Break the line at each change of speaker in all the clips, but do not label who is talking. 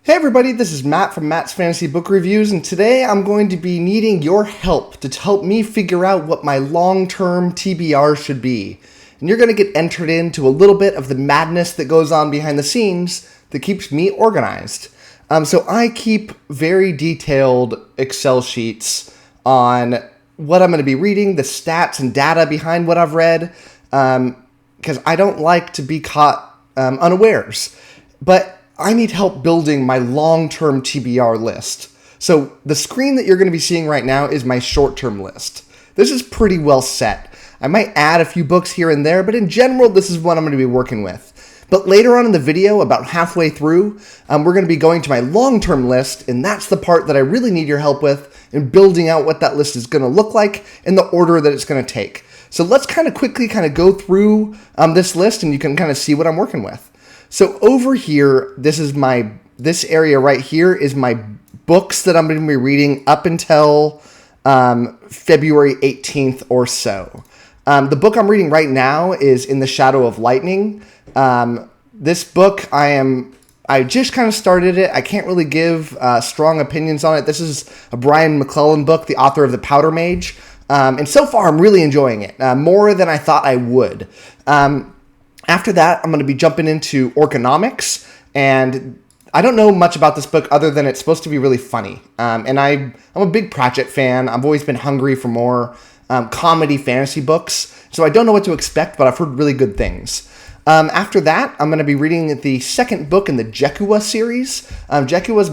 Hey everybody, this is Matt from Matt's Fantasy Book Reviews, and today I'm going to be needing your help to help me figure out what my long-term TBR should be. And you're going to get entered into a little bit of the madness that goes on behind the scenes that keeps me organized. So I keep very detailed Excel sheets on what I'm going to be reading, the stats and data behind what I've read, because I don't like to be caught unawares. But I need help building my long-term TBR list. So the screen that you're going to be seeing right now is my short-term list. This is pretty well set. I might add a few books here and there, but in general, this is what I'm going to be working with. But later on in the video, about halfway through, we're going to be going to my long-term list, and that's the part that I really need your help with in building out what that list is going to look like in the order that it's going to take. So let's quickly go through this list, and you can kind of see what I'm working with. So over here, this area right here is my books that I'm going to be reading up until February 18th or so. The book I'm reading right now is In the Shadow of Lightning. This book, I just kind of started it. I can't really give strong opinions on it. This is a Brian McClellan book, the author of The Powder Mage. And so far, I'm really enjoying it, more than I thought I would. After that, I'm going to be jumping into Orconomics, and I don't know much about this book other than it's supposed to be really funny. And I'm a big Pratchett fan. I've always been hungry for more comedy fantasy books, so I don't know what to expect, but I've heard really good things. After that, I'm going to be reading the second book in the Jekua series. Jekua is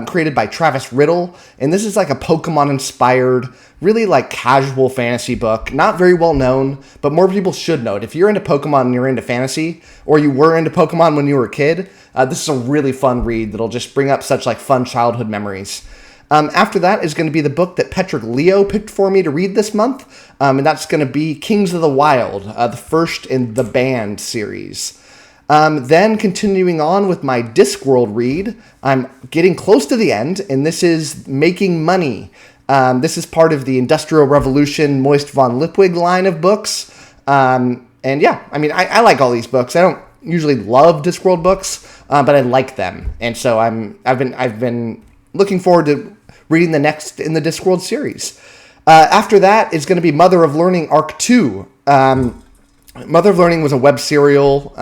created by Travis Riddle, and this is like a Pokemon-inspired, really casual fantasy book. Not very well known, but more people should know it. If you're into Pokemon and you're into fantasy, or you were into Pokemon when you were a kid, this is a really fun read that'll just bring up such fun childhood memories. After that is going to be the book that Patrick Leo picked for me to read this month, and that's going to be Kings of the Wild, the first in the Band series. Then continuing on with my Discworld read, I'm getting close to the end, and this is Making Money. This is part of the Industrial Revolution Moist von Lipwig line of books. And yeah, I like all these books. I don't usually love Discworld books, but I like them. And so I've been looking forward to reading the next in the Discworld series. After that is going to be Mother of Learning Arc 2. Mother of Learning was a web serial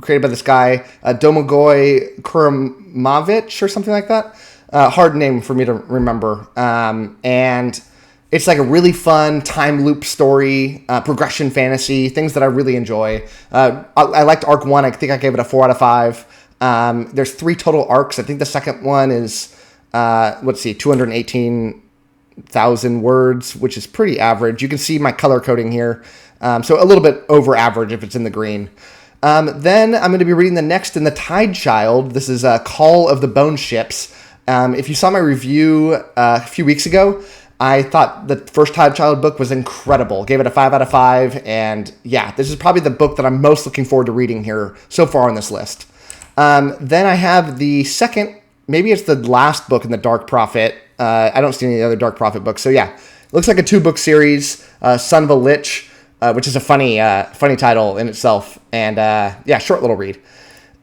created by this guy, Domagoj Kurmavich or something like that. Hard name for me to remember. And it's a really fun time loop story, progression fantasy, things that I really enjoy. I liked Arc 1. I think I gave it a 4 out of 5. There's 3 total arcs. I think the second one is 218,000 words, which is pretty average. You can see my color coding here. So a little bit over average if it's in the green. Then I'm going to be reading the next in the Tide Child. This is Call of the Bone Ships. If you saw my review a few weeks ago, I thought the first Tide Child book was incredible. Gave it a 5 out of 5. And yeah, this is probably the book that I'm most looking forward to reading here so far on this list. Then I have the second, maybe it's the last book in the Dark Prophet. I don't see any other Dark Prophet books. So yeah, looks like a 2-book series, Son of a Lich, which is a funny title in itself. And yeah, short little read.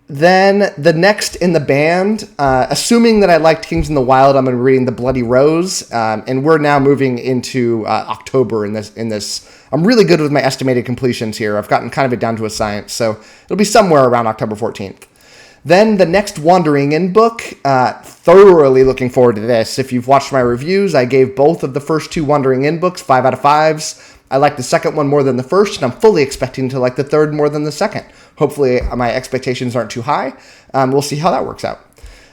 Then the next in the Band, assuming that I liked Kings in the Wild, I'm going to be reading The Bloody Rose. And we're now moving into October in this. I'm really good with my estimated completions here. I've gotten kind of it down to a science. So it'll be somewhere around October 14th. Then the next Wandering In book, thoroughly looking forward to this. If you've watched my reviews, I gave both of the first 2 Wandering In books 5 out of 5s. I like the second one more than the first, and I'm fully expecting to like the third more than the second. Hopefully my expectations aren't too high. We'll see how that works out.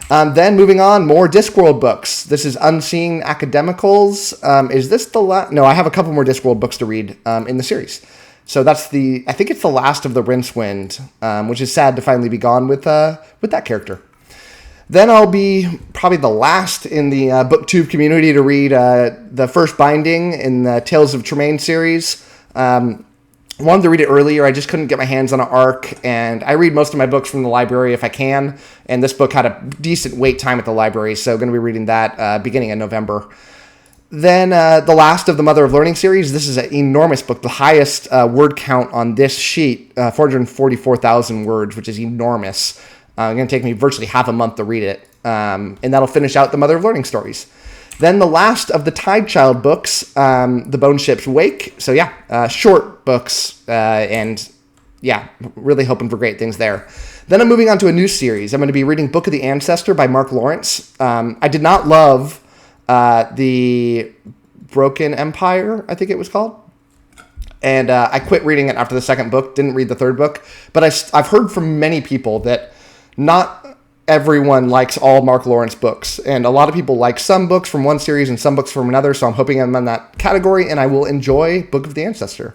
Then moving on, more Discworld books. This is Unseen Academicals. Is this the last? No, I have a couple more Discworld books to read in the series. So I think it's the last of the Rincewind, which is sad to finally be gone with that character. Then I'll be probably the last in the BookTube community to read the first binding in the Tales of Tremaine series. I wanted to read it earlier. I just couldn't get my hands on an arc, and I read most of my books from the library if I can, and this book had a decent wait time at the library, so I'm going to be reading that beginning of November. Then the last of the Mother of Learning series. This is an enormous book, the highest word count on this sheet, 444,000 words, which is enormous. It's going to take me virtually half a month to read it. and that'll finish out the Mother of Learning stories. Then the last of the Tide Child books, The Bone Ship's Wake. So yeah, short books, and yeah, really hoping for great things there. Then I'm moving on to a new series. I'm going to be reading Book of the Ancestor by Mark Lawrence. I did not love the Broken Empire, I think it was called. And I quit reading it after the second book, didn't read the third book. But I've heard from many people that not everyone likes all Mark Lawrence books. And a lot of people like some books from one series and some books from another. So I'm hoping I'm in that category and I will enjoy Book of the Ancestor.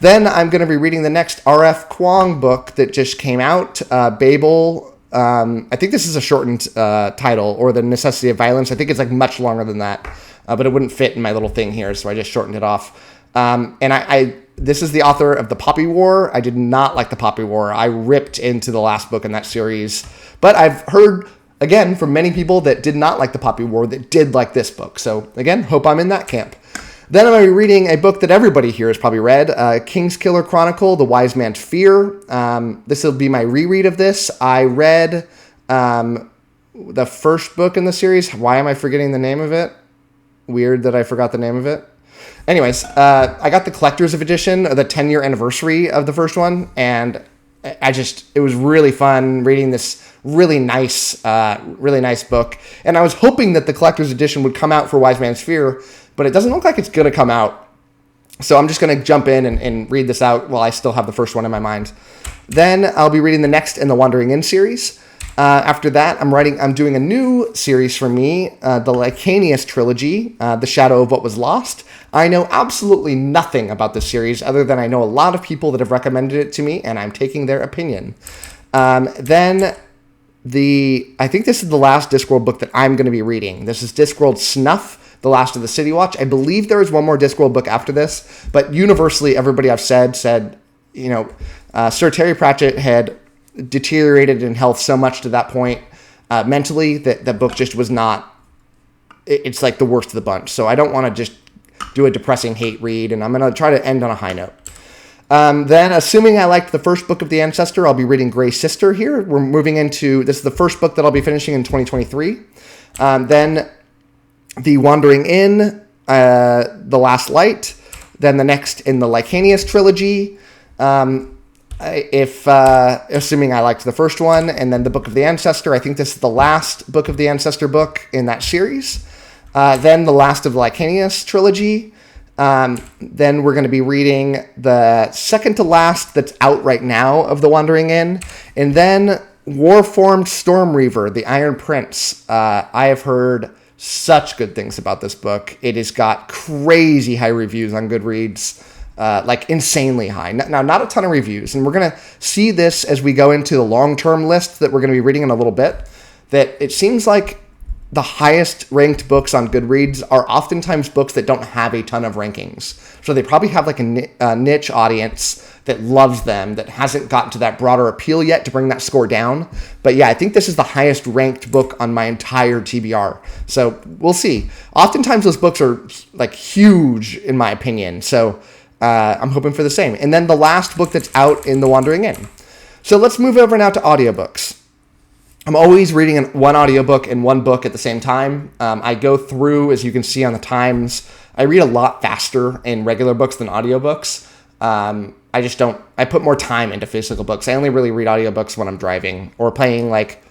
Then I'm going to be reading the next R.F. Kuang book that just came out, Babel. I think this is a shortened title, or The Necessity of Violence. I think it's like much longer than that, but it wouldn't fit in my little thing here, so I just shortened it off. And this is the author of The Poppy War. I did not like The Poppy War. I ripped into the last book in that series, but I've heard, again, from many people that did not like The Poppy War that did like this book. So again, hope I'm in that camp. Then I'm going to be reading a book that everybody here has probably read, Kingskiller Chronicle, The Wise Man's Fear. This will be my reread of this. I read the first book in the series. Why am I forgetting the name of it? Weird that I forgot the name of it. Anyways, I got the collector's edition, the 10-year anniversary of the first one, and it was really fun reading this really nice book. And I was hoping that the collector's edition would come out for Wise Man's Fear, but it doesn't look like it's going to come out. So I'm just going to jump in and read this out while I still have the first one in my mind. Then I'll be reading the next in the Wandering In series. After that, I'm doing a new series for me, the Lycanius trilogy, The Shadow of What Was Lost. I know absolutely nothing about this series other than I know a lot of people that have recommended it to me, and I'm taking their opinion. Then I think this is the last Discworld book that I'm going to be reading. This is Discworld Snuff, The Last of the City Watch. I believe there is one more Discworld book after this, but universally everybody I've said, Sir Terry Pratchett had deteriorated in health so much to that point mentally that the book just was not, it's like the worst of the bunch. So I don't want to just do a depressing hate read, and I'm going to try to end on a high note. Then, assuming I liked the first book of The Ancestor, I'll be reading Grey Sister here. We're moving into, this is the first book that I'll be finishing in 2023. Then The Wandering In, The Last Light, then the next in the Lycanius trilogy, assuming I liked the first one, and then the Book of the Ancestor. I think this is the last Book of the Ancestor book in that series. Then the last of the Lycanius trilogy. Then we're going to be reading the second to last that's out right now of The Wandering In. And then Warformed Stormreaver, The Iron Prince. I have heard such good things about this book. It has got crazy high reviews on Goodreads. Like insanely high. Now, not a ton of reviews, and we're going to see this as we go into the long-term list that we're going to be reading in a little bit, that it seems like the highest ranked books on Goodreads are oftentimes books that don't have a ton of rankings. So they probably have like a niche audience that loves them, that hasn't gotten to that broader appeal yet to bring that score down. But yeah, I think this is the highest ranked book on my entire TBR. So we'll see. Oftentimes those books are like huge in my opinion. So I'm hoping for the same. And then the last book that's out in The Wandering In. So let's move over now to audiobooks. I'm always reading one audiobook and one book at the same time. I go through, as you can see on the times, I read a lot faster in regular books than audiobooks. I put more time into physical books. I only really read audiobooks when I'm driving or playing like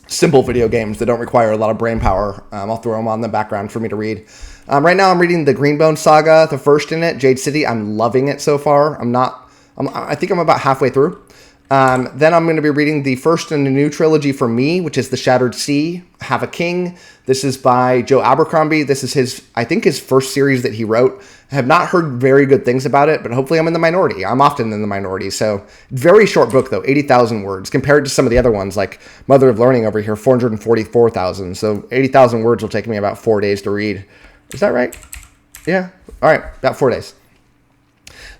simple video games that don't require a lot of brain power. I'll throw them on the background for me to read. Right now I'm reading the Greenbone Saga, the first in it, Jade City. I'm loving it so far. I think I'm about halfway through. Then I'm going to be reading the first in the new trilogy for me, which is The Shattered Sea, Have a King. This is by Joe Abercrombie. This is his first series that he wrote. I have not heard very good things about it, but hopefully I'm in the minority. I'm often in the minority. So very short book though, 80,000 words compared to some of the other ones like Mother of Learning over here, 444,000. So 80,000 words will take me about 4 days to read. Is that right? Yeah. All right. About 4 days.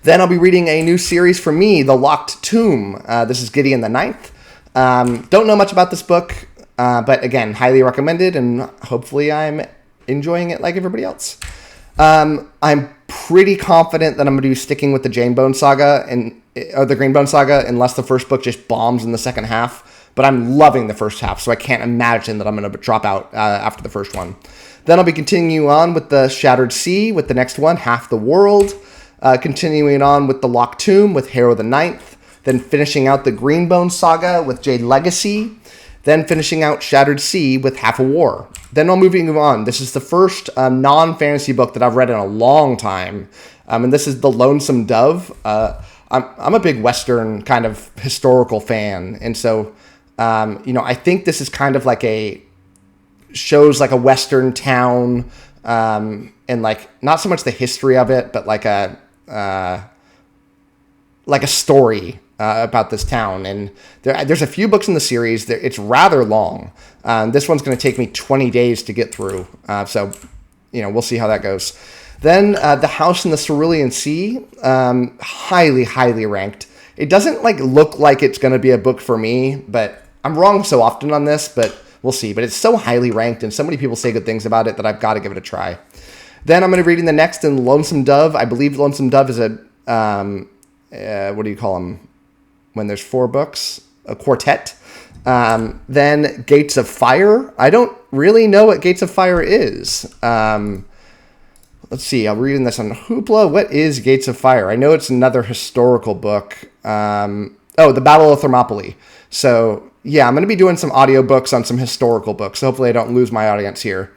Then I'll be reading a new series for me, The Locked Tomb. This is Gideon the Ninth. Don't know much about this book, but again, highly recommended, and hopefully I'm enjoying it like everybody else. I'm pretty confident that I'm going to be sticking with the Janebone Saga or the Greenbone Saga, unless the first book just bombs in the second half. but I'm loving the first half, so I can't imagine that I'm going to drop out after the first one. Then I'll be continuing on with the Shattered Sea with the next one, Half the World. Continuing on with the Locked Tomb with Harrow the Ninth. Then finishing out the Greenbone Saga with Jade Legacy. Then finishing out Shattered Sea with Half a War. Then I'll moving on. This is the first non-fantasy book that I've read in a long time. And this is The Lonesome Dove. I'm a big Western kind of historical fan. And so, I think this is kind of like shows like a Western town, and like not so much the history of it, but like a story about this town. And there's a few books in the series. It's rather long. This one's going to take me 20 days to get through. So, we'll see how that goes. Then The House in the Cerulean Sea, highly, highly ranked. It doesn't look like it's going to be a book for me, but I'm wrong so often on this, but we'll see. But it's so highly ranked, and so many people say good things about it that I've got to give it a try. Then I'm going to be reading the next in Lonesome Dove. I believe Lonesome Dove is what do you call them when there's 4 books? A quartet. Then Gates of Fire. I don't really know what Gates of Fire is. Let's see. I'm reading this on Hoopla. What is Gates of Fire? I know it's another historical book. The Battle of Thermopylae. So, yeah, I'm going to be doing some audiobooks on some historical books. So hopefully I don't lose my audience here.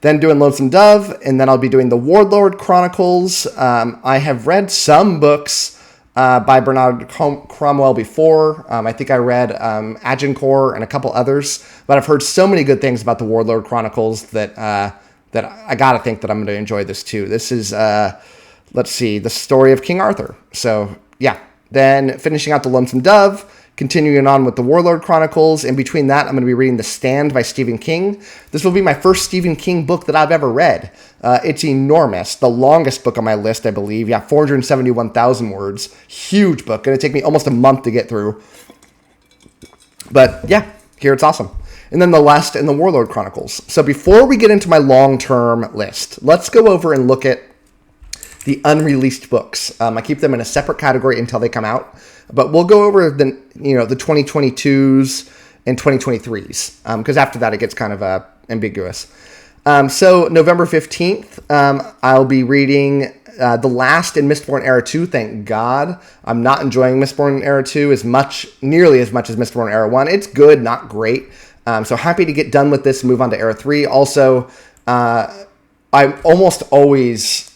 Then doing Lonesome Dove, and then I'll be doing the Warlord Chronicles. I have read some books by Bernard Cromwell before. I think I read Agincourt and a couple others, but I've heard so many good things about the Warlord Chronicles that I gotta think that I'm going to enjoy this too. This is, let's see, the story of King Arthur. So, yeah. Then finishing out the Lonesome Dove, continuing on with the Warlord Chronicles. In between that, I'm going to be reading The Stand by Stephen King. This will be my first Stephen King book that I've ever read. It's enormous. The longest book on my list, I believe. Yeah, 471,000 words. Huge book. Going to take me almost a month to get through. But, yeah, here it's awesome. And then the last in the Warlord Chronicles. So before we get into my long-term list, let's go over and look at the unreleased books. I keep them in a separate category until they come out. But we'll go over the 2022s and 2023s, because after that it gets kind of ambiguous. So November 15th, I'll be reading The Last in Mistborn Era 2, thank God. I'm not enjoying Mistborn Era 2 nearly as much as Mistborn Era 1. It's good, not great. So happy to get done with this and move on to Era 3. Also, I always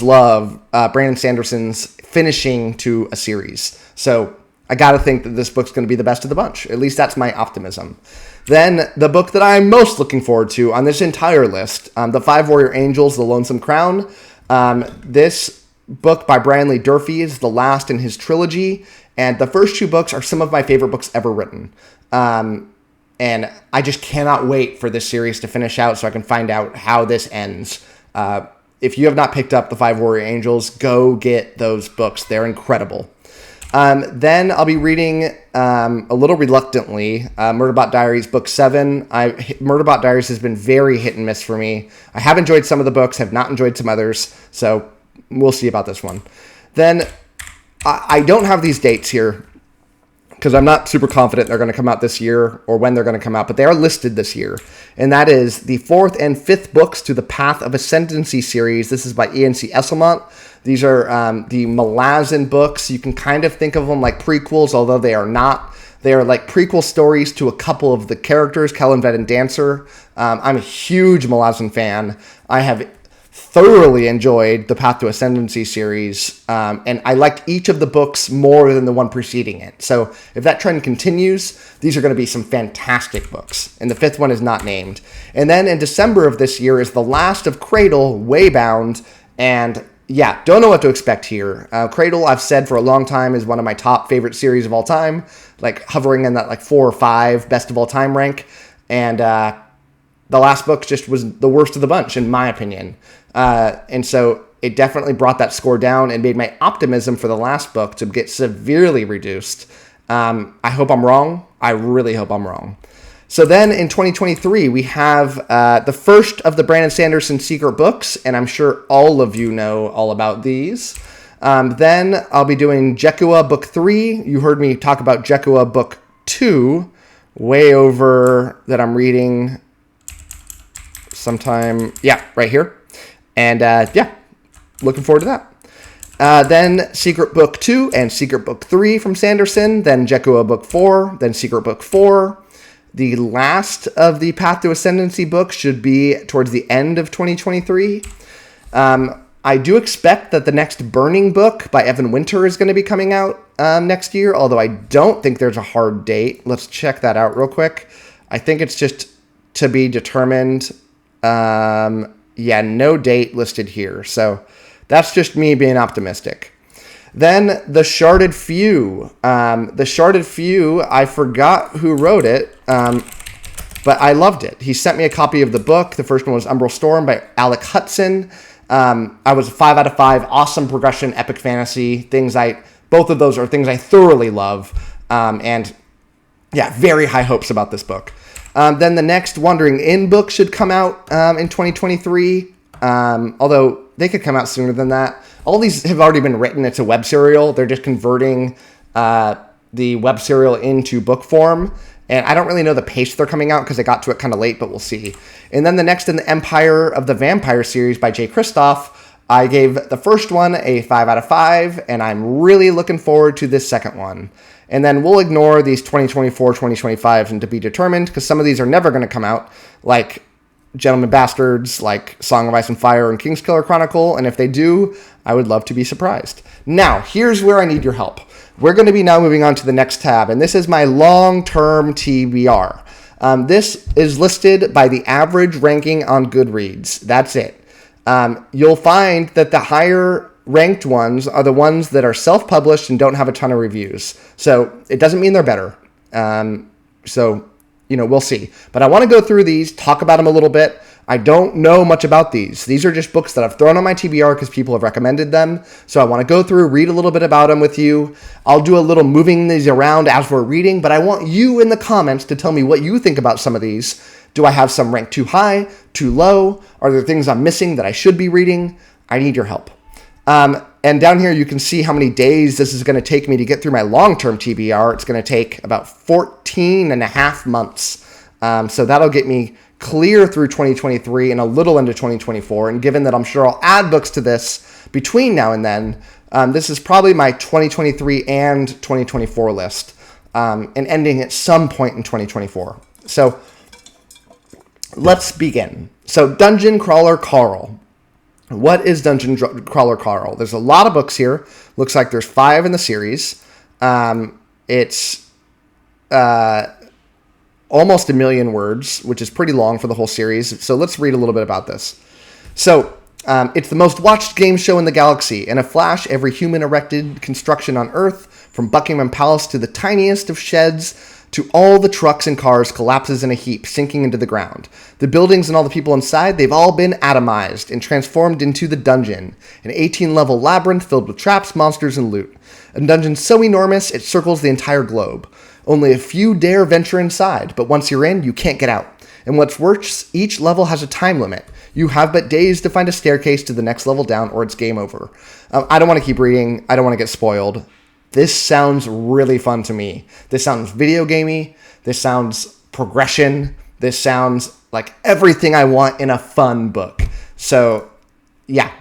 love Brandon Sanderson's finishing to a series. So I got to think that this book's going to be the best of the bunch. At least that's my optimism. Then the book that I'm most looking forward to on this entire list, The Five Warrior Angels, The Lonesome Crown. This book by Brian Lee Durfee is the last in his trilogy. And the first 2 books are some of my favorite books ever written. And I just cannot wait for this series to finish out so I can find out how this ends. If you have not picked up The Five Warrior Angels, go get those books. They're incredible. Then I'll be reading, a little reluctantly, Murderbot Diaries Book 7. Murderbot Diaries has been very hit and miss for me. I have enjoyed some of the books, have not enjoyed some others, so we'll see about this one. Then I don't have these dates here, because I'm not super confident they're going to come out this year or when they're going to come out, but they are listed this year. And that is the 4th and 5th books to the Path of Ascendancy series. This is by Ian C. Esselmont. These are the Malazan books. You can kind of think of them like prequels, although they are not. They are like prequel stories to a couple of the characters, Kellen, Vet, and Dancer. I'm a huge Malazan fan. I have thoroughly enjoyed the Path to Ascendancy series, and I liked each of the books more than the one preceding it. So if that trend continues, these are going to be some fantastic books. And the 5th one is not named. And then in December of this year is the last of Cradle, Waybound, and yeah, don't know what to expect here. Cradle, I've said for a long time, is one of my top favorite series of all time, like hovering in that 4 or 5 best of all time rank. And the last book just was the worst of the bunch, in my opinion. And so it definitely brought that score down and made my optimism for the last book to get severely reduced. I hope I'm wrong. I really hope I'm wrong. So then in 2023, we have the first of the Brandon Sanderson secret books, and I'm sure all of you know all about these. Then I'll be doing Jekua Book 3. You heard me talk about Jekua Book 2 way over that I'm reading sometime, right here. And looking forward to that. Then Secret Book 2 and Secret Book 3 from Sanderson, then Jekua Book 4, then Secret Book 4. The last of the Path to Ascendancy books should be towards the end of 2023. I do expect that the next Burning book by Evan Winter is going to be coming out next year, although I don't think there's a hard date. Let's check that out real quick. I think it's just to be determined. No date listed here. So that's just me being optimistic. Then The Sharded Few. The Sharded Few, I forgot who wrote it, but I loved it. He sent me a copy of the book. The first one was Umbral Storm by Alec Hudson. I was a 5 out of 5. Awesome progression, epic fantasy. Both of those are things I thoroughly love. Very high hopes about this book. Then the next Wandering Inn book should come out in 2023. Although they could come out sooner than that. All these have already been written. It's a web serial. They're just converting the web serial into book form. And I don't really know the pace they're coming out because I got to it kind of late, but we'll see. And then the next in the Empire of the Vampire series by Jay Kristoff, I gave the first one a 5 out of 5, and I'm really looking forward to this second one. And then we'll ignore these 2024, 2025s and to be determined, because some of these are never going to come out, like Gentlemen Bastards, like Song of Ice and Fire and Kingskiller Chronicle. And if they do, I would love to be surprised. Now, here's where I need your help. We're going to be now moving on to the next tab, and this is my long-term TBR. This is listed by the average ranking on Goodreads. That's it. You'll find that the higher ranked ones are the ones that are self-published and don't have a ton of reviews. So it doesn't mean they're better. We'll see. But I want to go through these, talk about them a little bit. I don't know much about these. These are just books that I've thrown on my TBR because people have recommended them. So I want to go through, read a little bit about them with you. I'll do a little moving these around as we're reading, but I want you in the comments to tell me what you think about some of these. Do I have some ranked too high, too low? Are there things I'm missing that I should be reading? I need your help. And down here, you can see how many days this is going to take me to get through my long-term TBR. It's going to take about 14 and a half months. So that'll get me clear through 2023 and a little into 2024. And given that I'm sure I'll add books to this between now and then, this is probably my 2023 and 2024 list, and ending at some point in 2024. So let's begin. So Dungeon Crawler Carl. What is Dungeon Crawler Carl? There's a lot of books here. Looks like there's 5 in the series. It's almost 1,000,000 words, which is pretty long for the whole series. So let's read a little bit about this. So it's the most watched game show in the galaxy. In a flash, every human erected construction on Earth, from Buckingham Palace to the tiniest of sheds, to all the trucks and cars, collapses in a heap, sinking into the ground. The buildings and all the people inside, they've all been atomized and transformed into the dungeon, an 18-level labyrinth filled with traps, monsters, and loot. A dungeon so enormous, it circles the entire globe. Only a few dare venture inside, but once you're in, you can't get out. And what's worse, each level has a time limit. You have but days to find a staircase to the next level down, or it's game over. I don't want to keep reading. I don't want to get spoiled. This sounds really fun to me. This sounds video gamey. This sounds progression. This sounds like everything I want in a fun book. So, yeah,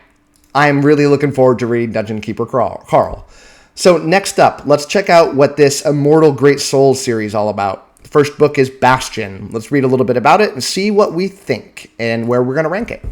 I'm really looking forward to reading Dungeon Keeper Carl. So next up, let's check out what this Immortal Great Souls series is all about. The first book is Bastion. Let's read a little bit about it and see what we think and where we're going to rank it.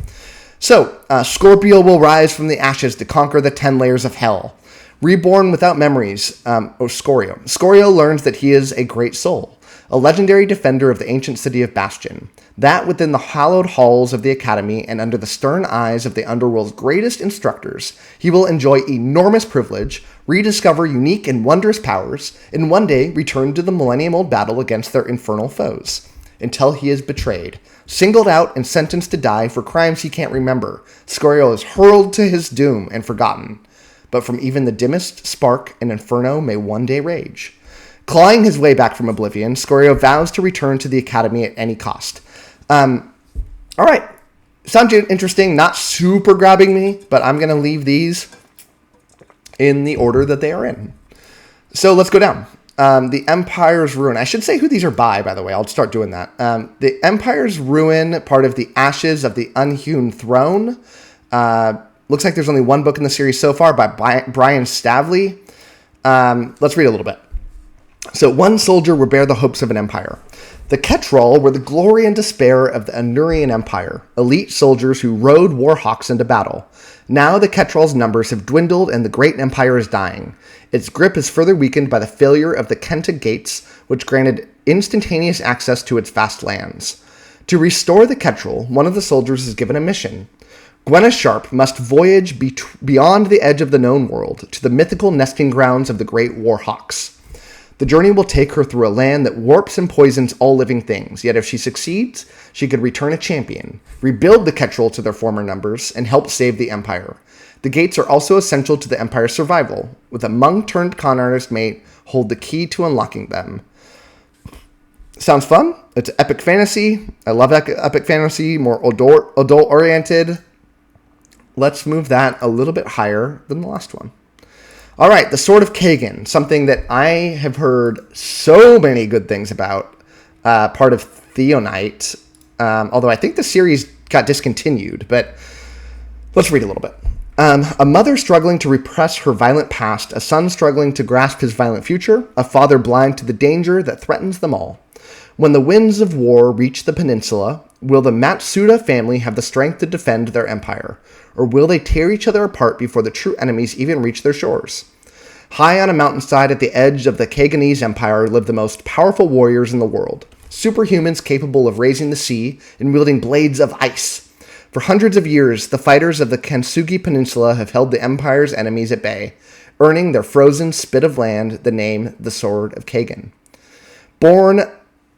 So, Scorpio will rise from the ashes to conquer the 10 layers of hell. Reborn without memories, Scorio. Scorio learns that he is a great soul, a legendary defender of the ancient city of Bastion. That within the hallowed halls of the academy and under the stern eyes of the underworld's greatest instructors, he will enjoy enormous privilege, rediscover unique and wondrous powers, and one day return to the millennium-old battle against their infernal foes. Until he is betrayed, singled out and sentenced to die for crimes he can't remember, Scorio is hurled to his doom and forgotten. But from even the dimmest spark, an inferno may one day rage. Clawing his way back from oblivion, Scorio vows to return to the academy at any cost. All right. Sounds interesting, not super grabbing me, but I'm going to leave these in the order that they are in. So let's go down. The Empire's Ruin. I should say who these are by the way. I'll start doing that. The Empire's Ruin, part of the Ashes of the Unhewn Throne. Looks like there's only one book in the series so far by Brian Stavley. Let's read a little bit. So, one soldier would bear the hopes of an empire. The Ketrol were the glory and despair of the Anurian Empire, elite soldiers who rode warhawks into battle. Now the Ketrol's numbers have dwindled and the great empire is dying. Its grip is further weakened by the failure of the Kenta Gates, which granted instantaneous access to its vast lands. To restore the Ketrol, one of the soldiers is given a mission. Gwenna Sharp must voyage beyond the edge of the known world to the mythical nesting grounds of the great warhawks. The journey will take her through a land that warps and poisons all living things, yet if she succeeds, she could return a champion, rebuild the Ketrol to their former numbers, and help save the Empire. The gates are also essential to the Empire's survival, with a monk-turned-con artist may hold the key to unlocking them. Sounds fun. It's epic fantasy. I love epic fantasy, more adult-oriented. Let's move that a little bit higher than the last one. All right, The Sword of Kagan, something that I have heard so many good things about, part of Theonite, although I think the series got discontinued, but let's read a little bit. A mother struggling to repress her violent past, a son struggling to grasp his violent future, a father blind to the danger that threatens them all. When the winds of war reach the peninsula, will the Matsuda family have the strength to defend their empire? Or will they tear each other apart before the true enemies even reach their shores? High on a mountainside at the edge of the Kaganese Empire live the most powerful warriors in the world. Superhumans capable of raising the sea and wielding blades of ice. For hundreds of years, the fighters of the Kansugi Peninsula have held the Empire's enemies at bay, earning their frozen spit of land the name the Sword of Kagan. Born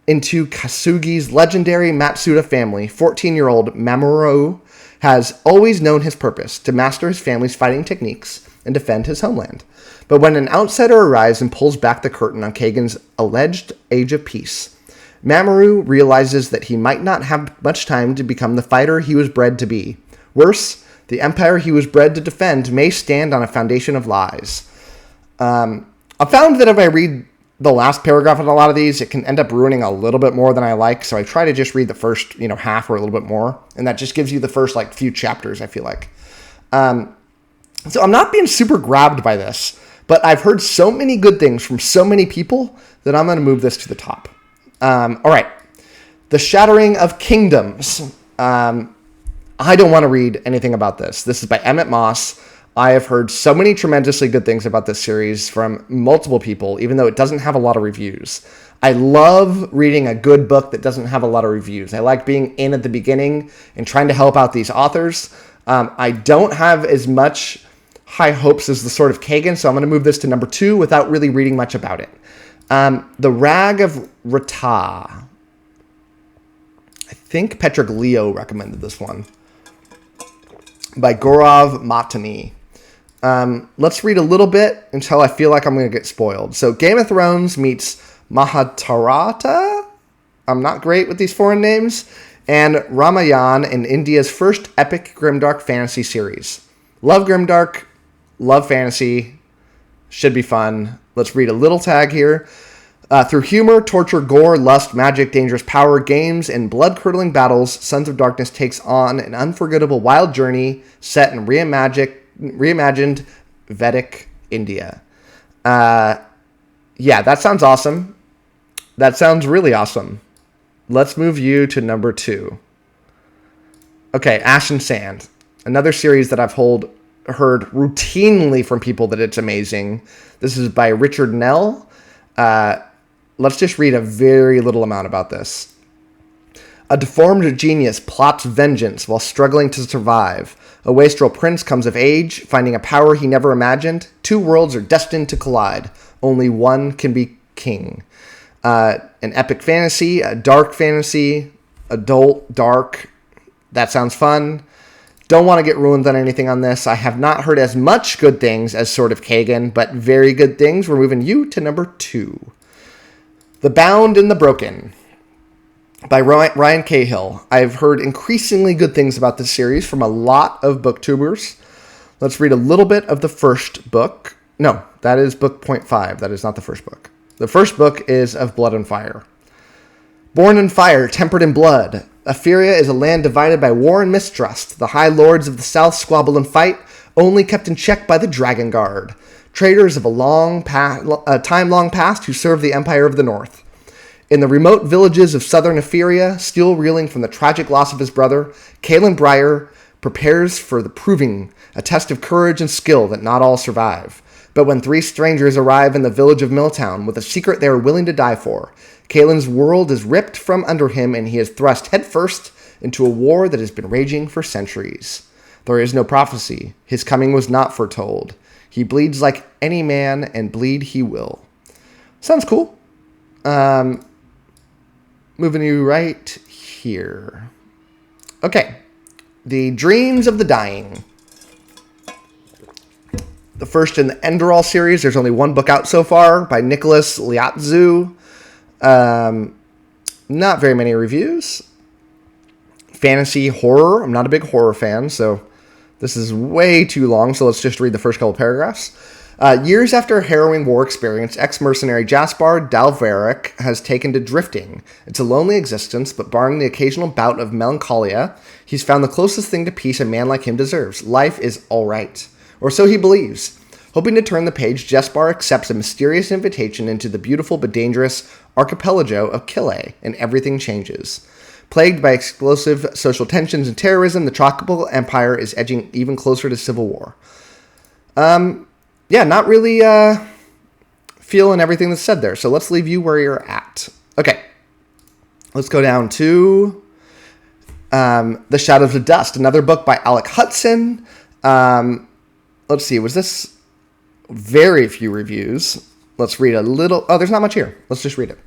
into Kasugi's legendary Matsuda family, 14-year-old Mamoru has always known his purpose, to master his family's fighting techniques and defend his homeland. But when an outsider arrives and pulls back the curtain on Kagan's alleged age of peace, Mamoru realizes that he might not have much time to become the fighter he was bred to be. Worse, the empire he was bred to defend may stand on a foundation of lies. I found that if I read the last paragraph in a lot of these, it can end up ruining a little bit more than I like. So I try to just read the first, half or a little bit more. And that just gives you the first, few chapters, I feel like. So I'm not being super grabbed by this, but I've heard so many good things from so many people that I'm going to move this to the top. All right. The Shattering of Kingdoms. I don't want to read anything about this. This is by Emmett Moss. I have heard so many tremendously good things about this series from multiple people, even though it doesn't have a lot of reviews. I love reading a good book that doesn't have a lot of reviews. I like being in at the beginning and trying to help out these authors. I don't have as much high hopes as The Sword of Kagan, so I'm going to move this to number 2 without really reading much about it. The Rag of Rata. I think Petroglio recommended this one. By Gaurav Matani. Let's read a little bit until I feel like I'm going to get spoiled. So Game of Thrones meets Mahabharata. I'm not great with these foreign names. And Ramayana in India's first epic grimdark fantasy series. Love grimdark. Love fantasy. Should be fun. Let's read a little tag here. Through humor, torture, gore, lust, magic, dangerous power, games, and blood-curdling battles, Sons of Darkness takes on an unforgettable wild journey set in reimagined Vedic India. Yeah, that sounds awesome. That sounds really awesome. Let's move you to number 2. Okay, Ash and Sand. Another series that I've heard routinely from people that it's amazing. This is by Richard Nell. Let's just read a very little amount about this. A deformed genius plots vengeance while struggling to survive. A wastrel prince comes of age, finding a power he never imagined. 2 worlds are destined to collide. Only one can be king. An epic fantasy, a dark fantasy, adult, dark. That sounds fun. Don't want to get ruined on anything on this. I have not heard as much good things as Sword of Kagan, but very good things. We're moving you to number 2. The Bound and the Broken by Ryan Cahill. I've heard increasingly good things about this series from a lot of booktubers. Let's read a little bit of the first book. No, that is book 0.5. That is not the first book. The first book is of Blood and Fire. Born in fire, tempered in blood, Etheria is a land divided by war and mistrust. The high lords of the south squabble and fight, only kept in check by the Dragon Guard, traitors of a time long past who serve the Empire of the North. In the remote villages of southern Etheria, still reeling from the tragic loss of his brother, Kalen Breyer prepares for the proving, a test of courage and skill that not all survive. But when three strangers arrive in the village of Milltown with a secret they are willing to die for, Kalen's world is ripped from under him and he is thrust headfirst into a war that has been raging for centuries. There is no prophecy. His coming was not foretold. He bleeds like any man, and bleed he will. Sounds cool. Moving you right here. Okay. The Dreams of the Dying. The first in the Enderal series. There's only one book out so far by Nicholas Liatzu. Not very many reviews. Fantasy horror. I'm not a big horror fan, so this is way too long, so let's just read the first couple paragraphs. Years after a harrowing war experience, ex-mercenary Jaspar Dalveric has taken to drifting. It's a lonely existence, but barring the occasional bout of melancholia, he's found the closest thing to peace a man like him deserves. Life is all right. Or so he believes. Hoping to turn the page, Jaspar accepts a mysterious invitation into the beautiful but dangerous archipelago of Kile, and everything changes. Plagued by explosive social tensions and terrorism, the tropical empire is edging even closer to civil war. Not really feeling everything that's said there. So let's leave you where you're at. Okay. Let's go down to The Shadows of Dust, another book by Alec Hudson. Let's see. Was this very few reviews? Let's read a little. Oh, there's not much here. Let's just read it.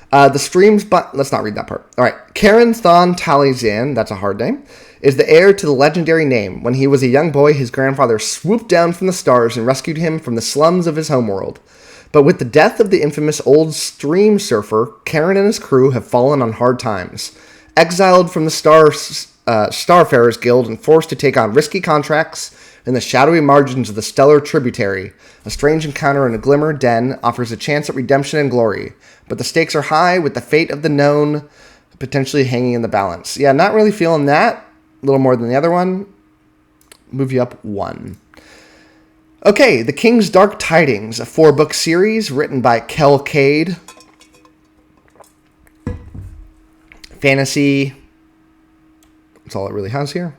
The streams, but let's not read that part. All right. Karen Thon Talizan, that's a hard name, is the heir to the legendary name. When he was a young boy, his grandfather swooped down from the stars and rescued him from the slums of his homeworld. But with the death of the infamous old stream surfer, Karen and his crew have fallen on hard times. Exiled from the Starfarers Guild and forced to take on risky contracts in the shadowy margins of the stellar tributary, a strange encounter in a glimmer den offers a chance at redemption and glory. But the stakes are high, with the fate of the known potentially hanging in the balance. Yeah, not really feeling that. A little more than the other one. Move you up one. Okay, The King's Dark Tidings, a 4-book series written by Kel Cade. Fantasy. That's all it really has here.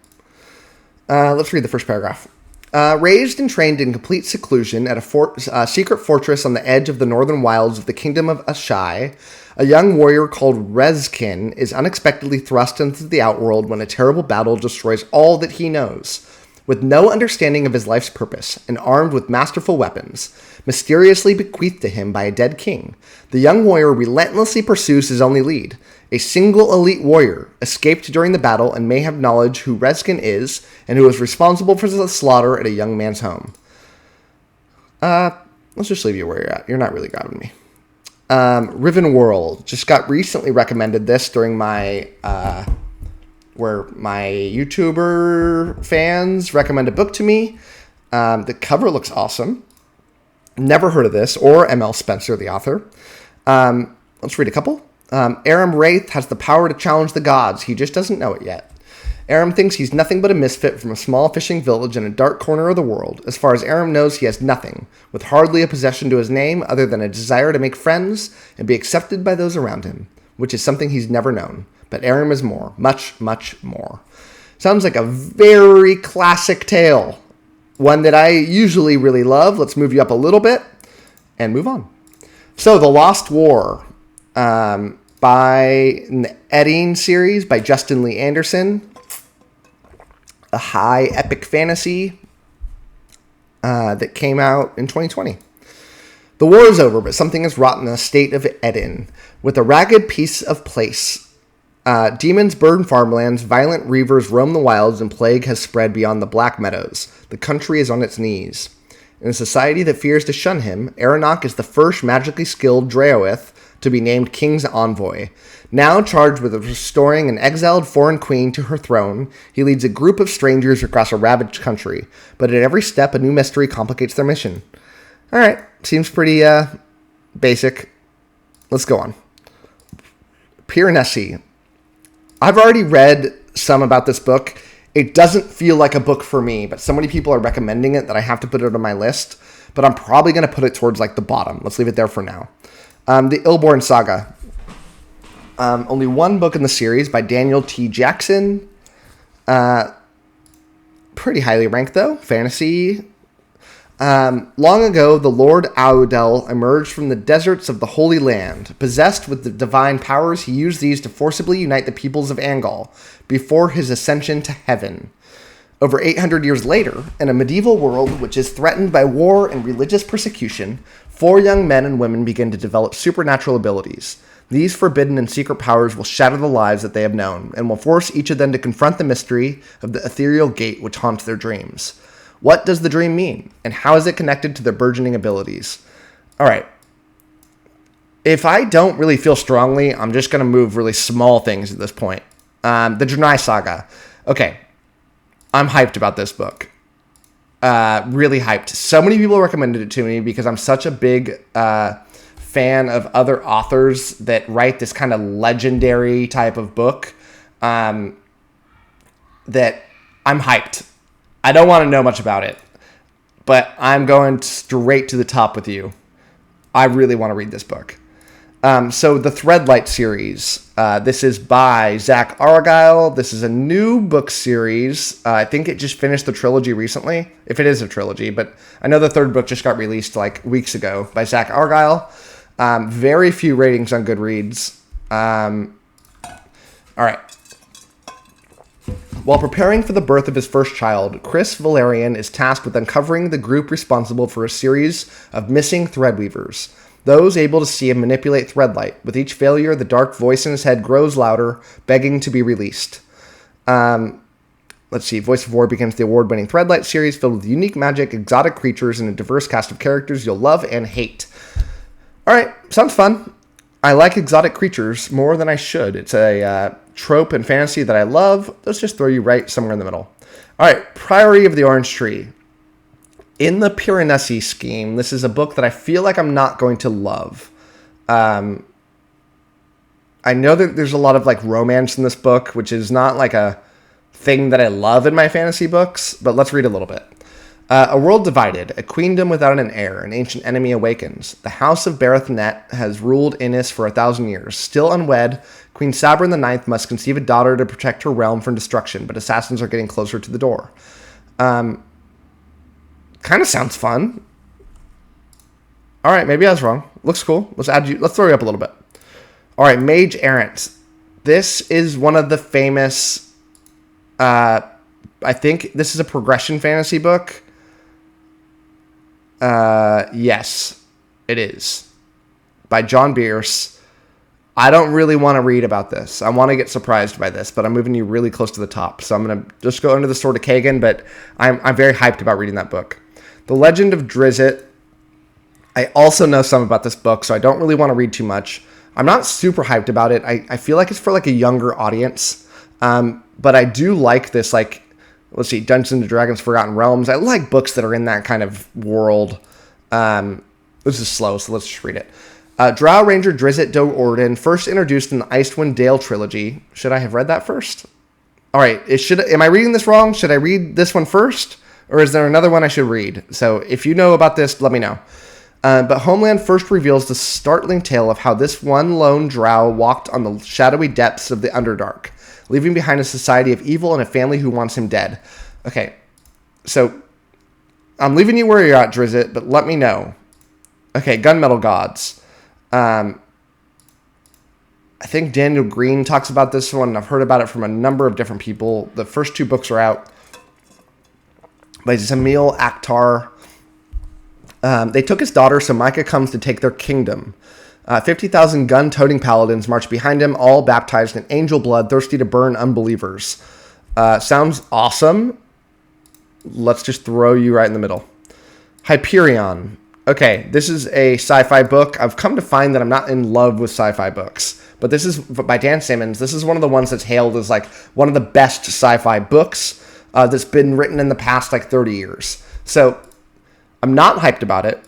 Let's read the first paragraph. Raised and trained in complete seclusion at a secret fortress on the edge of the northern wilds of the kingdom of Ashai, a young warrior called Rezkin is unexpectedly thrust into the outworld when a terrible battle destroys all that he knows. With no understanding of his life's purpose, and armed with masterful weapons, mysteriously bequeathed to him by a dead king, the young warrior relentlessly pursues his only lead. A single elite warrior escaped during the battle and may have knowledge who Rezkin is and who is responsible for the slaughter at a young man's home. Let's just leave you where you're at. You're not really grabbing me. Riven World. Just got recently recommended this during my where my YouTuber fans recommend a book to me. The cover looks awesome. Never heard of this, or M.L. Spencer, the author. Let's read a couple. Aram Wraith has the power to challenge the gods. He just doesn't know it yet. Aram thinks he's nothing but a misfit from a small fishing village in a dark corner of the world. As far as Aram knows, he has nothing, with hardly a possession to his name other than a desire to make friends and be accepted by those around him, which is something he's never known. But Aram is more, much, much more. Sounds like a very classic tale. One that I usually really love. Let's move you up a little bit and move on. So, The Lost War. By the Edding series by Justin Lee Anderson. A high epic fantasy that came out in 2020. The war is over, but something is wrought in the state of Eden. With a ragged piece of place, demons burn farmlands, violent reavers roam the wilds, and plague has spread beyond the Black Meadows. The country is on its knees. In a society that fears to shun him, Aranok is the first magically skilled Draoith to be named King's Envoy. Now charged with restoring an exiled foreign queen to her throne, he leads a group of strangers across a ravaged country. But at every step, a new mystery complicates their mission. Alright, seems pretty basic. let's go on. Piranesi. I've already read some about this book. It doesn't feel like a book for me, but so many people are recommending it that I have to put it on my list. But I'm probably going to put it towards like the bottom. Let's leave it there for now. The Illborn Saga. Only one book in the series by Daniel T. Jackson. Pretty highly ranked though. Fantasy. Long ago, the Lord Audel emerged from the deserts of the Holy Land. Possessed with the divine powers, he used these to forcibly unite the peoples of Angol before his ascension to heaven. Over 800 years later, in a medieval world which is threatened by war and religious persecution, 4 young men and women begin to develop supernatural abilities. These forbidden and secret powers will shatter the lives that they have known, and will force each of them to confront the mystery of the ethereal gate which haunts their dreams. What does the dream mean, and how is it connected to their burgeoning abilities? All right. If I don't really feel strongly, I'm just going to move really small things at this point. The Draenei Saga. Okay. I'm hyped about this book. Really hyped. So many people recommended it to me because I'm such a big fan of other authors that write this kind of legendary type of book that I'm hyped. I don't want to know much about it, but I'm going straight to the top with you. I really want to read this book. So the Threadlight series, this is by Zach Argyle. This is a new book series. I think it just finished the trilogy recently, if it is a trilogy, but I know the 3rd book just got released like weeks ago by Zach Argyle. Very few ratings on Goodreads. All right. While preparing for the birth of his first child, Chris Valerian is tasked with uncovering the group responsible for a series of missing Threadweavers. Those able to see and manipulate Threadlight. With each failure, the dark voice in his head grows louder, begging to be released. Let's see. Voice of War begins the award-winning Threadlight series filled with unique magic, exotic creatures, and a diverse cast of characters you'll love and hate. All right. Sounds fun. I like exotic creatures more than I should. It's a trope in fantasy that I love. Let's just throw you right somewhere in the middle. All right. Priory of the Orange Tree. In the Piranesi scheme, this is a book that I feel like I'm not going to love. I know that there's a lot of like romance in this book, which is not like a thing that I love in my fantasy books, but let's read a little bit. A world divided, a queendom without an heir, an ancient enemy awakens. The house of Bereth Net has ruled Innis for 1,000 years. Still unwed, Queen Sabrin IX must conceive a daughter to protect her realm from destruction, but assassins are getting closer to the door. Kind of sounds fun. All right, maybe I was wrong. Looks cool. Let's throw you up a little bit. All right, Mage Errant. This is one of the famous. I think this is a progression fantasy book. Yes, it is. By John Bierce. I don't really want to read about this. I want to get surprised by this, but I'm moving you really close to the top. So I'm going to just go under the Sword of Kagan, but I'm very hyped about reading that book. The Legend of Drizzt. I also know some about this book, so I don't really want to read too much. I'm not super hyped about it. I feel like it's for like a younger audience. But I do like this, like, let's see, Dungeons and Dragons Forgotten Realms. I like books that are in that kind of world. This is slow, so let's just read it. Drow Ranger Drizzt Do'Urden, first introduced in the Icewind Dale trilogy. Should I have read that first? All right, am I reading this wrong? Should I read this one first? Or is there another one I should read? So if you know about this, let me know. But Homeland first reveals the startling tale of how this one lone drow walked on the shadowy depths of the Underdark, leaving behind a society of evil and a family who wants him dead. Okay, so I'm leaving you where you're at, Drizzt, but let me know. Okay, Gunmetal Gods. I think Daniel Green talks about this one, and I've heard about it from a number of different people. The first 2 books are out by Zamil Akhtar. They took his daughter, so Micah comes to take their kingdom. 50,000 gun-toting paladins march behind him, all baptized in angel blood, thirsty to burn unbelievers. Sounds awesome. Let's just throw you right in the middle. Hyperion. Okay, this is a sci-fi book. I've come to find that I'm not in love with sci-fi books. But this is by Dan Simmons. This is one of the ones that's hailed as like one of the best sci-fi books that's been written in the past like 30 years. So I'm not hyped about it,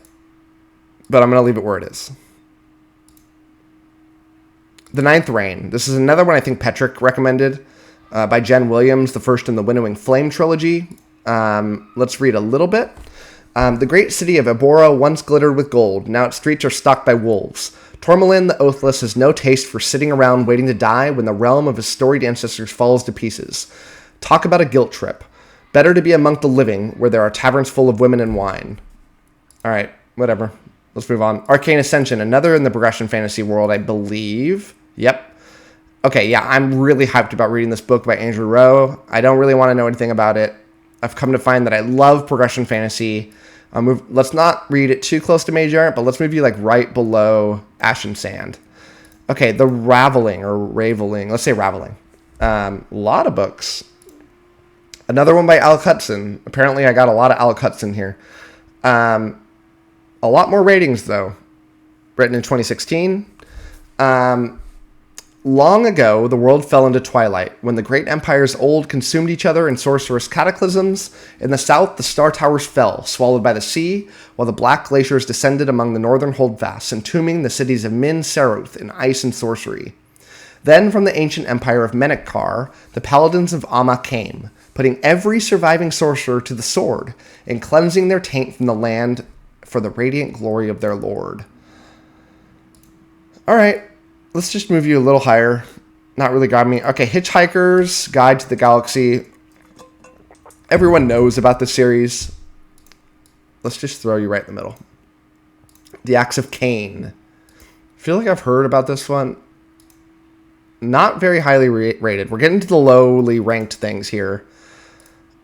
but I'm going to leave it where it is. The Ninth Reign. This is another one I think Petrick recommended, by Jen Williams, the first in the Winnowing Flame trilogy. Let's read a little bit. The great city of Abora once glittered with gold. Now its streets are stalked by wolves. Tourmalin the Oathless has no taste for sitting around waiting to die when the realm of his storied ancestors falls to pieces. Talk about a guilt trip. Better to be among the living, where there are taverns full of women and wine. All right, whatever. Let's move on. Arcane Ascension, another in the progression fantasy world, I believe. Yep. Okay, yeah, I'm really hyped about reading this book by Andrew Rowe. I don't really want to know anything about it. I've come to find that I love progression fantasy. Let's not read it too close to Mage Art, but let's move you like right below Ash and Sand. Okay, the Raveling, or Raveling. Let's say Raveling. A lot of books. Another one by Alec Hudson. Apparently I got a lot of Alec Hudson here. A lot more ratings, though. Written in 2016. Long ago, the world fell into twilight, when the great empires old consumed each other in sorcerous cataclysms. In the south, the star towers fell, swallowed by the sea, while the black glaciers descended among the northern holdfasts, entombing the cities of Min Saruth in ice and sorcery. Then, from the ancient empire of Menekar, the paladins of Amma came, putting every surviving sorcerer to the sword, and cleansing their taint from the land for the radiant glory of their lord. Alright, let's just move you a little higher. Not really got me. Okay, Hitchhiker's Guide to the Galaxy. Everyone knows about this series. Let's just throw you right in the middle. The Axe of Cain. I feel like I've heard about this one. Not very highly rated. We're getting to the lowly ranked things here.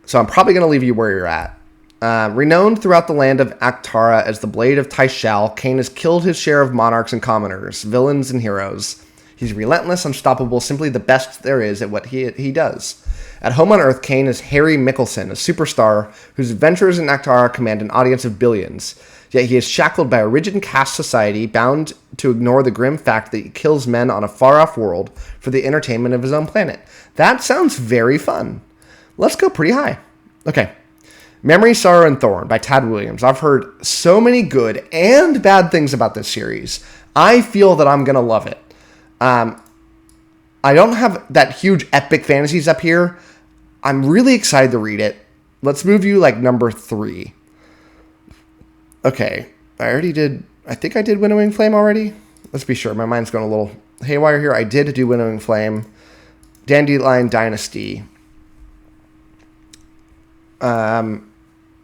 So I'm probably going to leave you where you're at. Renowned throughout the land of Aktara as the Blade of Taishal, Cain has killed his share of monarchs and commoners, villains and heroes. He's relentless, unstoppable, simply the best there is at what he does. At home on Earth, Cain is Harry Mickelson, a superstar whose adventures in Aktara command an audience of billions. Yet he is shackled by a rigid caste society, bound to ignore the grim fact that he kills men on a far-off world for the entertainment of his own planet. That sounds very fun. Let's go pretty high. Okay. Memory, Sorrow, and Thorn by Tad Williams. I've heard so many good and bad things about this series. I feel that I'm going to love it. I don't have that huge epic fantasies up here. I'm really excited to read it. Let's move you like number 3. Okay. I think I did Winnowing Flame already. Let's be sure. My mind's going a little haywire here. I did do Winnowing Flame. Dandelion Dynasty.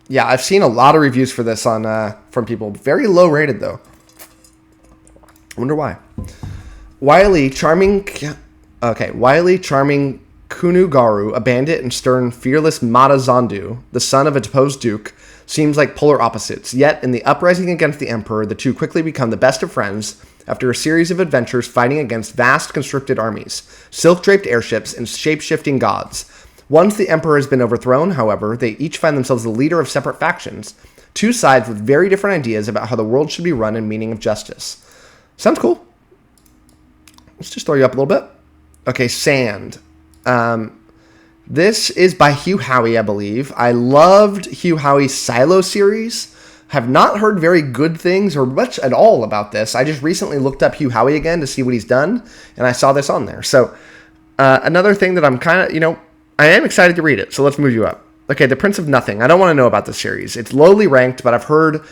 Yeah, I've seen a lot of reviews for this on from people. Very low rated though. I wonder why. Wily, charming Kunugaru, a bandit, and stern, fearless Mata Zandu, the son of a deposed duke, seems like polar opposites. Yet, in the uprising against the emperor, the two quickly become the best of friends after a series of adventures fighting against vast conscripted armies, silk-draped airships, and shape-shifting gods. Once the emperor has been overthrown, however, they each find themselves the leader of separate factions, two sides with very different ideas about how the world should be run and meaning of justice. Sounds cool. Let's just throw you up a little bit. Okay, Sand. This is by Hugh Howey, I believe. I loved Hugh Howey's Silo series. Have not heard very good things or much at all about this. I just recently looked up Hugh Howey again to see what he's done, and I saw this on there. So, another thing that I'm kind of, I am excited to read it, so let's move you up. Okay, The Prince of Nothing. I don't want to know about this series. It's lowly ranked, but I've heard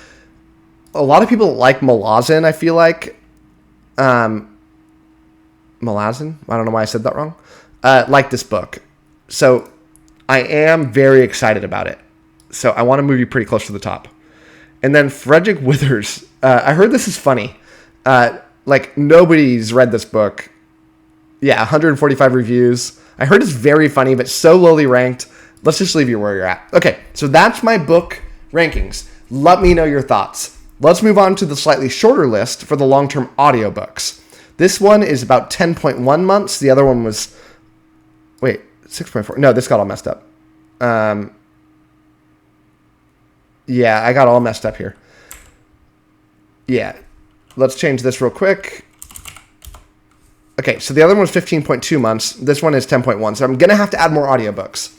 a lot of people like Malazan, I feel like. Malazan? I don't know why I said that wrong. Like this book. So, I am very excited about it. So, I want to move you pretty close to the top. And then Frederick Withers. I heard this is funny. Nobody's read this book. Yeah, 145 reviews. I heard it's very funny, but so lowly ranked. Let's just leave you where you're at. Okay, so that's my book rankings. Let me know your thoughts. Let's move on to the slightly shorter list for the long-term audiobooks. This one is about 10.1 months. The other one was... 6.4. No, this got all messed up. Yeah, I got all messed up here. Yeah. Let's change this real quick. Okay, so the other one was 15.2 months. This one is 10.1. So I'm going to have to add more audiobooks.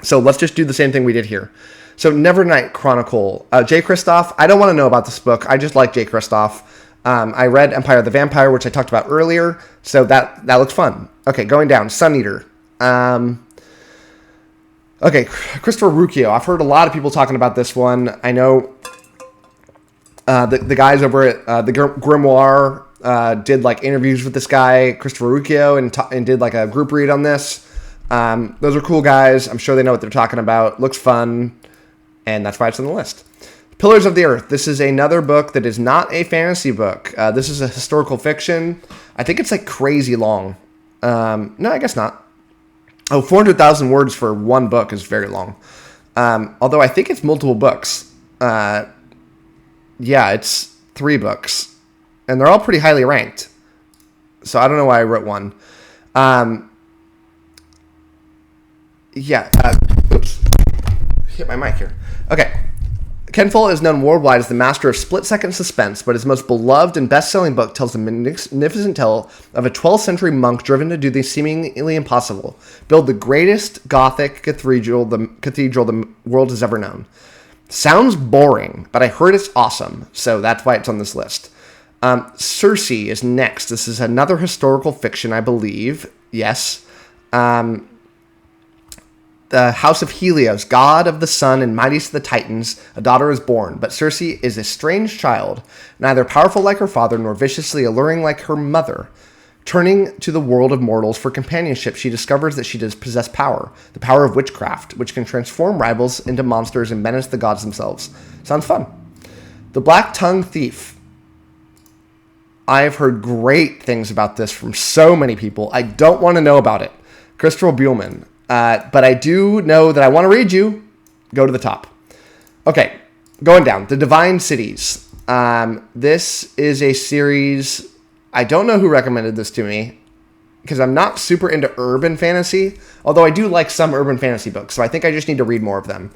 So let's just do the same thing we did here. So Nevernight Chronicle. Jay Kristoff. I don't want to know about this book. I just like Jay Kristoff. I read Empire of the Vampire, which I talked about earlier, so that looks fun. Okay, going down, Sun Eater. Okay, Christopher Rucchio. I've heard a lot of people talking about this one. I know the guys over at the Grimoire did like interviews with this guy, Christopher Rucchio, and did like a group read on this. Those are cool guys. I'm sure they know what they're talking about. Looks fun, and that's why it's on the list. Pillars of the Earth. This is another book that is not a fantasy book. This is a historical fiction. I think it's like crazy long. No, I guess not. Oh, 400,000 words for one book is very long. Although I think it's multiple books. Yeah, it's 3 books. And they're all pretty highly ranked. So I don't know why I wrote one. Oops. Hit my mic here. Okay. Ken Follett is known worldwide as the master of split-second suspense, but his most beloved and best-selling book tells the magnificent tale of a 12th century monk driven to do the seemingly impossible, build the greatest Gothic cathedral the world has ever known. Sounds boring, but I heard it's awesome, so that's why it's on this list. Circe is next. This is another historical fiction, I believe. Yes. The House of Helios, god of the sun and mightiest of the Titans, a daughter is born, but Circe is a strange child, neither powerful like her father nor viciously alluring like her mother. Turning to the world of mortals for companionship, she discovers that she does possess power, the power of witchcraft, which can transform rivals into monsters and menace the gods themselves. Sounds fun. The Black Tongue Thief. I've heard great things about this from so many people. I don't want to know about it. Christopher Buhlman. But I do know that I want to read you. Go to the top. Okay, going down. The Divine Cities. This is a series. I don't know who recommended this to me because I'm not super into urban fantasy, although I do like some urban fantasy books, so I think I just need to read more of them.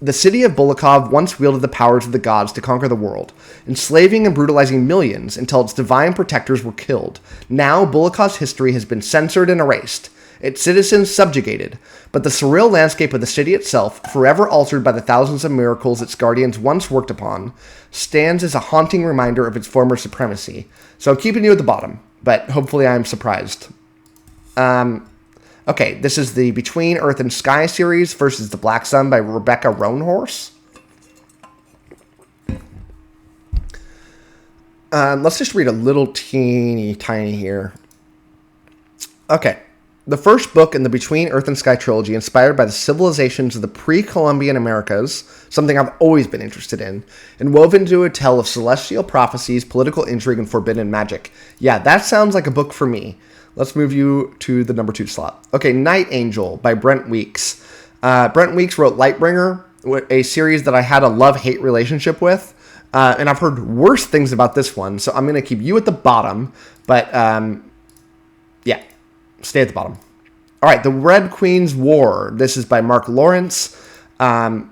The city of Bulakov once wielded the powers of the gods to conquer the world, enslaving and brutalizing millions until its divine protectors were killed. Now, Bulakov's history has been censored and erased, its citizens subjugated, but the surreal landscape of the city itself, forever altered by the thousands of miracles its guardians once worked upon, stands as a haunting reminder of its former supremacy. So I'm keeping you at the bottom, but hopefully I'm surprised. Okay, this is the Between Earth and Sky series versus The Black Sun by Rebecca Roanhorse. Let's just read a little teeny tiny here. Okay. The first book in the Between Earth and Sky trilogy, inspired by the civilizations of the pre-Columbian Americas, something I've always been interested in, and woven into a tale of celestial prophecies, political intrigue, and forbidden magic. Yeah, that sounds like a book for me. Let's move you to the number 2 slot. Okay, Night Angel by Brent Weeks. Brent Weeks wrote Lightbringer, a series that I had a love-hate relationship with, and I've heard worse things about this one, so I'm going to keep you at the bottom, but yeah. Stay at the bottom. All right, The Red Queen's War. This is by Mark Lawrence. Yeah,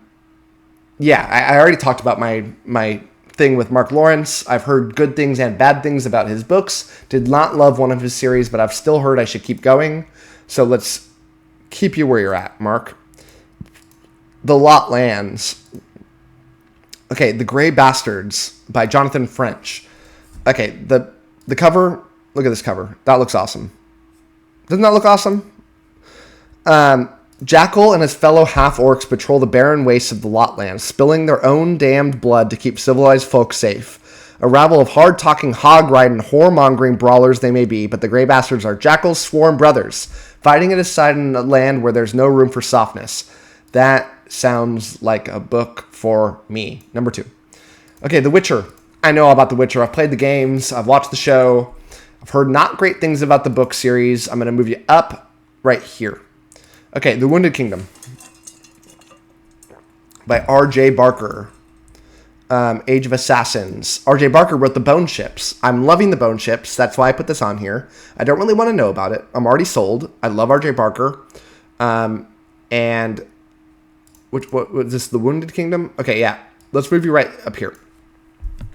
I already talked about my thing with Mark Lawrence. I've heard good things and bad things about his books. Did not love one of his series, but I've still heard I should keep going. So let's keep you where you're at, Mark. The Lot Lands. Okay, The Grey Bastards by Jonathan French. Okay, the cover. Look at this cover. That looks awesome. Doesn't that look awesome? Jackal and his fellow half-orcs patrol the barren wastes of the Lotlands, spilling their own damned blood to keep civilized folk safe. A rabble of hard-talking, hog-riding, whoremongering brawlers they may be, but the Grey Bastards are Jackal's sworn brothers, fighting at his side in a land where there's no room for softness. That sounds like a book for me. Number 2. Okay, The Witcher. I know all about The Witcher. I've played the games. I've watched the show. I've heard not great things about the book series. I'm going to move you up right here. Okay, The Wounded Kingdom by R.J. Barker. Age of Assassins. R.J. Barker wrote The Bone Ships. I'm loving The Bone Ships. That's why I put this on here. I don't really want to know about it. I'm already sold. I love R.J. Barker. And what was this? The Wounded Kingdom? Okay, yeah. Let's move you right up here.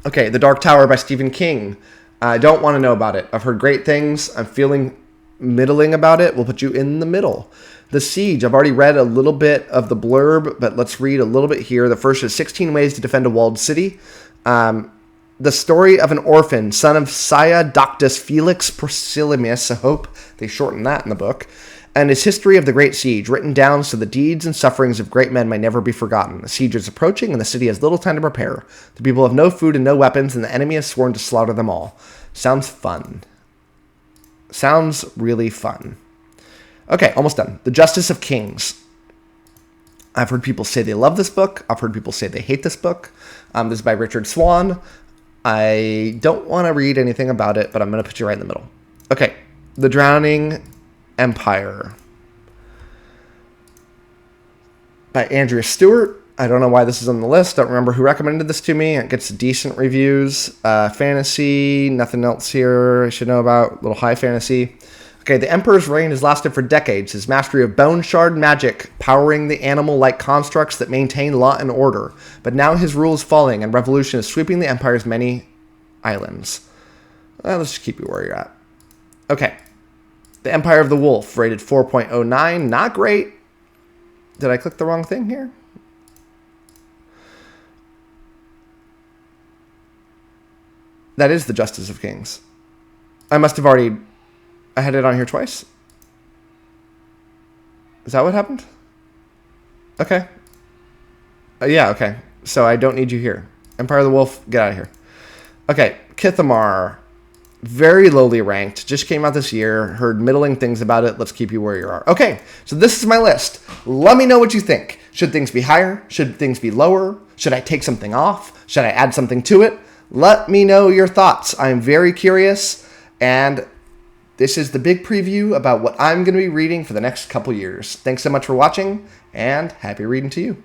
Okay, The Dark Tower by Stephen King. I don't want to know about it. I've heard great things. I'm feeling middling about it. We'll put you in the middle. The Siege. I've already read a little bit of the blurb, but let's read a little bit here. The first is 16 Ways to Defend a Walled City. the story of an orphan, son of Sia Doctus Felix Prosimius, I hope they shorten that in the book, and his history of the Great Siege, written down so the deeds and sufferings of great men may never be forgotten. The siege is approaching, and the city has little time to prepare. The people have no food and no weapons, and the enemy has sworn to slaughter them all. Sounds fun. Sounds really fun. Okay, almost done. The Justice of Kings. I've heard people say they love this book. I've heard people say they hate this book. This is by Richard Swan. I don't want to read anything about it, but I'm going to put you right in the middle. Okay, The Drowning Empire by Andrea Stewart. I don't know why this is on the list. Don't remember who recommended this to me. It gets decent reviews. Fantasy, nothing else here I should know about. Little high fantasy. Okay, the Emperor's reign has lasted for decades. His mastery of bone shard magic, powering the animal-like constructs that maintain law and order. But now his rule is falling, and revolution is sweeping the Empire's many islands. Let's just keep you where you're at. Okay. The Empire of the Wolf, rated 4.09. Not great. Did I click the wrong thing here? That is the Justice of Kings. I must have already... I had it on here twice. Is that what happened? Okay. Yeah, okay. So I don't need you here. Empire of the Wolf, get out of here. Okay, Kithamar. Very lowly ranked. Just came out this year. Heard middling things about it. Let's keep you where you are. Okay, so this is my list. Let me know what you think. Should things be higher? Should things be lower? Should I take something off? Should I add something to it? Let me know your thoughts. I'm very curious, and this is the big preview about what I'm going to be reading for the next couple years. Thanks so much for watching, and happy reading to you.